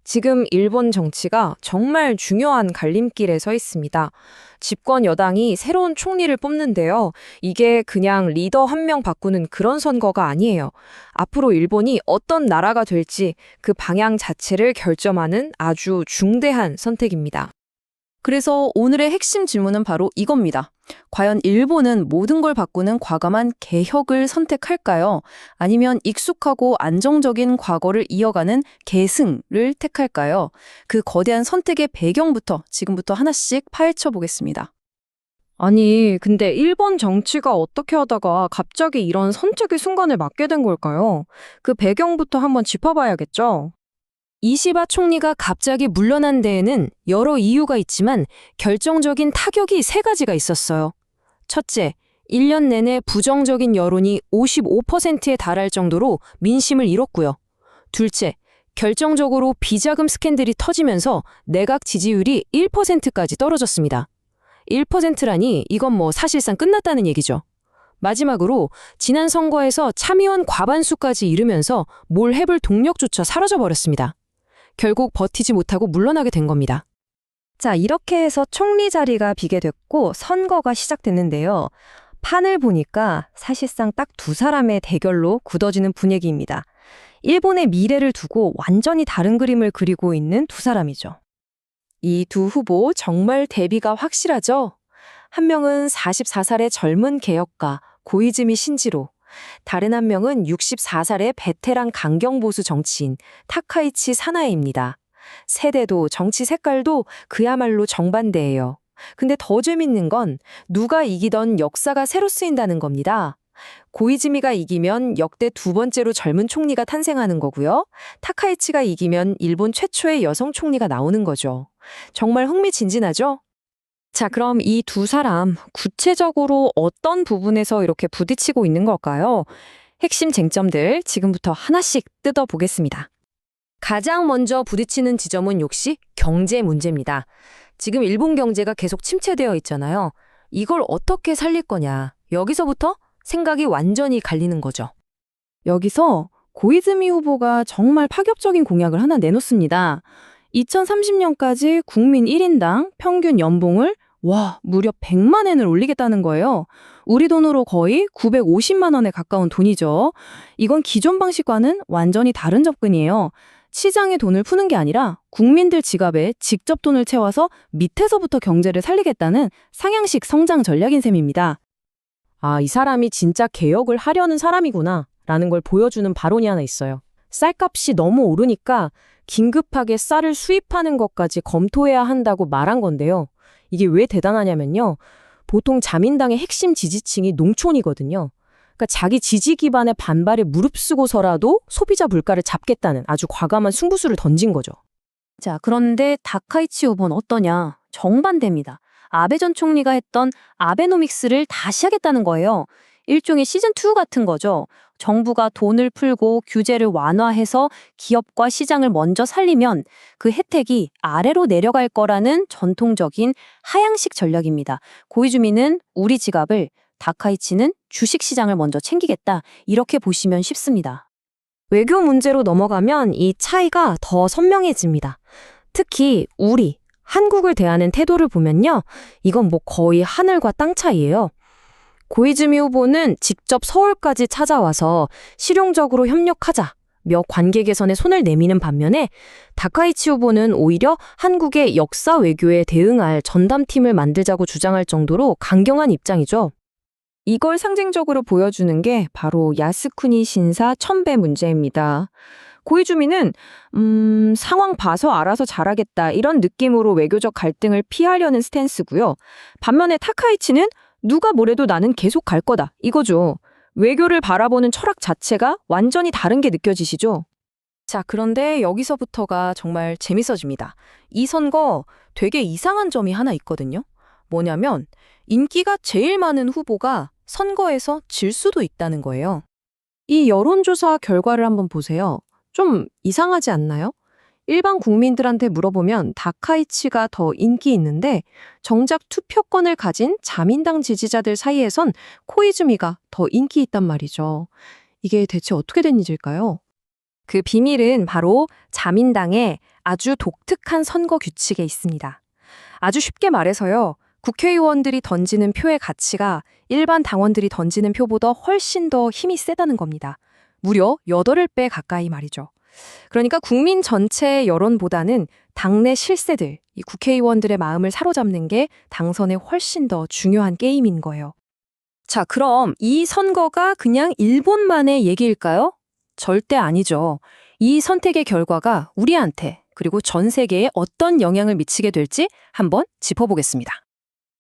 지금 일본 정치가 정말 중요한 갈림길에 서 있습니다. 집권 여당이 새로운 총리를 뽑는데요. 이게 그냥 리더 한 명 바꾸는 그런 선거가 아니에요. 앞으로 일본이 어떤 나라가 될지 그 방향 자체를 결정하는 아주 중대한 선택입니다. 그래서 오늘의 핵심 질문은 바로 이겁니다. 과연 일본은 모든 걸 바꾸는 과감한 개혁을 선택할까요? 아니면 익숙하고 안정적인 과거를 이어가는 계승을 택할까요? 그 거대한 선택의 배경부터 지금부터 하나씩 파헤쳐 보겠습니다. 아니, 근데 일본 정치가 어떻게 하다가 갑자기 이런 선택의 순간을 맞게 된 걸까요? 그 배경부터 한번 짚어봐야겠죠? 이시바 총리가 갑자기 물러난 데에는 여러 이유가 있지만 결정적인 타격이 세 가지가 있었어요. 첫째, 1년 내내 부정적인 여론이 55%에 달할 정도로 민심을 잃었고요. 둘째, 결정적으로 비자금 스캔들이 터지면서 내각 지지율이 1%까지 떨어졌습니다. 1%라니 이건 사실상 끝났다는 얘기죠. 마지막으로 지난 선거에서 참의원 과반수까지 잃으면서 뭘 해볼 동력조차 사라져버렸습니다. 결국 버티지 못하고 물러나게 된 겁니다. 자, 이렇게 해서 총리 자리가 비게 됐고 선거가 시작됐는데요. 판을 보니까 사실상 딱 두 사람의 대결로 굳어지는 분위기입니다. 일본의 미래를 두고 완전히 다른 그림을 그리고 있는 두 사람이죠. 이 두 후보 정말 대비가 확실하죠? 한 명은 44살의 젊은 개혁가 고이즈미 신지로, 다른 한 명은 64살의 베테랑 강경보수 정치인 타카이치 사나에입니다. 세대도 정치 색깔도 그야말로 정반대예요. 근데 더 재밌는 건 누가 이기던 역사가 새로 쓰인다는 겁니다. 고이즈미가 이기면 역대 두 번째로 젊은 총리가 탄생하는 거고요. 타카이치가 이기면 일본 최초의 여성 총리가 나오는 거죠. 정말 흥미진진하죠? 자, 그럼 이 두 사람 구체적으로 어떤 부분에서 이렇게 부딪히고 있는 걸까요? 핵심 쟁점들 지금부터 하나씩 뜯어보겠습니다. 가장 먼저 부딪히는 지점은 역시 경제 문제입니다. 지금 일본 경제가 계속 침체되어 있잖아요. 이걸 어떻게 살릴 거냐. 여기서부터 생각이 완전히 갈리는 거죠. 여기서 고이즈미 후보가 정말 파격적인 공약을 하나 내놓습니다. 2030년까지 국민 1인당 평균 연봉을 무려 100만 엔을 올리겠다는 거예요. 우리 돈으로 거의 950만 원에 가까운 돈이죠. 이건 기존 방식과는 완전히 다른 접근이에요. 시장에 돈을 푸는 게 아니라 국민들 지갑에 직접 돈을 채워서 밑에서부터 경제를 살리겠다는 상향식 성장 전략인 셈입니다. 아, 이 사람이 진짜 개혁을 하려는 사람이구나 라는 걸 보여주는 발언이 하나 있어요. 쌀값이 너무 오르니까 긴급하게 쌀을 수입하는 것까지 검토해야 한다고 말한 건데요. 이게 왜 대단하냐면요. 보통 자민당의 핵심 지지층이 농촌이거든요. 그러니까 자기 지지 기반의 반발에 무릅쓰고서라도 소비자 물가를 잡겠다는 아주 과감한 승부수를 던진 거죠. 자, 그런데 다카이치 후보는 어떠냐? 정반대입니다. 아베 전 총리가 했던 아베노믹스를 다시 하겠다는 거예요. 일종의 시즌2 같은 거죠. 정부가 돈을 풀고 규제를 완화해서 기업과 시장을 먼저 살리면 그 혜택이 아래로 내려갈 거라는 전통적인 하향식 전략입니다. 고이즈미는 우리 지갑을, 다카이치는 주식시장을 먼저 챙기겠다. 이렇게 보시면 쉽습니다. 외교 문제로 넘어가면 이 차이가 더 선명해집니다. 특히 한국을 대하는 태도를 보면요. 이건 거의 하늘과 땅 차이예요. 고이즈미 후보는 직접 서울까지 찾아와서 실용적으로 협력하자며 관계 개선에 손을 내미는 반면에 다카이치 후보는 오히려 한국의 역사 외교에 대응할 전담팀을 만들자고 주장할 정도로 강경한 입장이죠. 이걸 상징적으로 보여주는 게 바로 야스쿠니 신사 천배 문제입니다. 고이즈미는 상황 봐서 알아서 잘하겠다 이런 느낌으로 외교적 갈등을 피하려는 스탠스고요. 반면에 타카이치는 누가 뭐래도 나는 계속 갈 거다 이거죠. 외교를 바라보는 철학 자체가 완전히 다른 게 느껴지시죠? 자, 그런데 여기서부터가 정말 재밌어집니다. 이 선거 되게 이상한 점이 하나 있거든요. 뭐냐면 인기가 제일 많은 후보가 선거에서 질 수도 있다는 거예요. 이 여론조사 결과를 한번 보세요. 좀 이상하지 않나요? 일반 국민들한테 물어보면 다카이치가 더 인기 있는데 정작 투표권을 가진 자민당 지지자들 사이에선 코이즈미가 더 인기 있단 말이죠. 이게 대체 어떻게 된 일일까요? 그 비밀은 바로 자민당의 아주 독특한 선거 규칙에 있습니다. 아주 쉽게 말해서요. 국회의원들이 던지는 표의 가치가 일반 당원들이 던지는 표보다 훨씬 더 힘이 세다는 겁니다. 무려 8배 가까이 말이죠. 그러니까 국민 전체의 여론보다는 당내 실세들, 이 국회의원들의 마음을 사로잡는 게 당선에 훨씬 더 중요한 게임인 거예요. 자, 그럼 이 선거가 그냥 일본만의 얘기일까요? 절대 아니죠. 이 선택의 결과가 우리한테 그리고 전 세계에 어떤 영향을 미치게 될지 한번 짚어보겠습니다.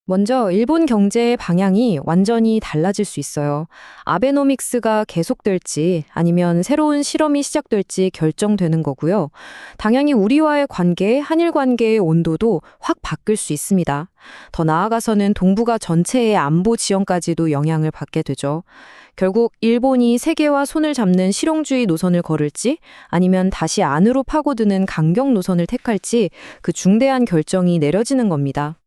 먼저 일본 경제의 방향이 완전히 달라질 수 있어요. 아베노믹스가 계속될지 아니면 새로운 실험이 시작될지 결정되는 거고요. 당연히 우리와의 관계, 한일 관계의 온도도 확 바뀔 수 있습니다. 더 나아가서는 동북아 전체의 안보 지형까지도 영향을 받게 되죠. 결국 일본이 세계와 손을 잡는 실용주의 노선을 걸을지 아니면 다시 안으로 파고드는 강경 노선을 택할지 그 중대한 결정이 내려지는 겁니다.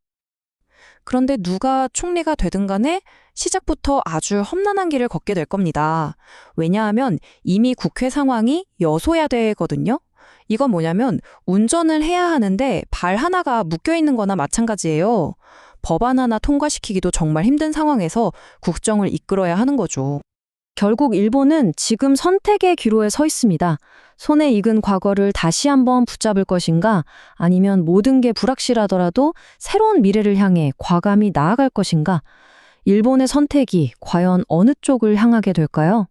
그런데 누가 총리가 되든 간에 시작부터 아주 험난한 길을 걷게 될 겁니다. 왜냐하면 이미 국회 상황이 여소야대거든요. 이건 뭐냐면 운전을 해야 하는데 발 하나가 묶여있는 거나 마찬가지예요. 법안 하나 통과시키기도 정말 힘든 상황에서 국정을 이끌어야 하는 거죠. 결국 일본은 지금 선택의 기로에 서 있습니다. 손에 익은 과거를 다시 한번 붙잡을 것인가 아니면 모든 게 불확실하더라도 새로운 미래를 향해 과감히 나아갈 것인가 일본의 선택이 과연 어느 쪽을 향하게 될까요?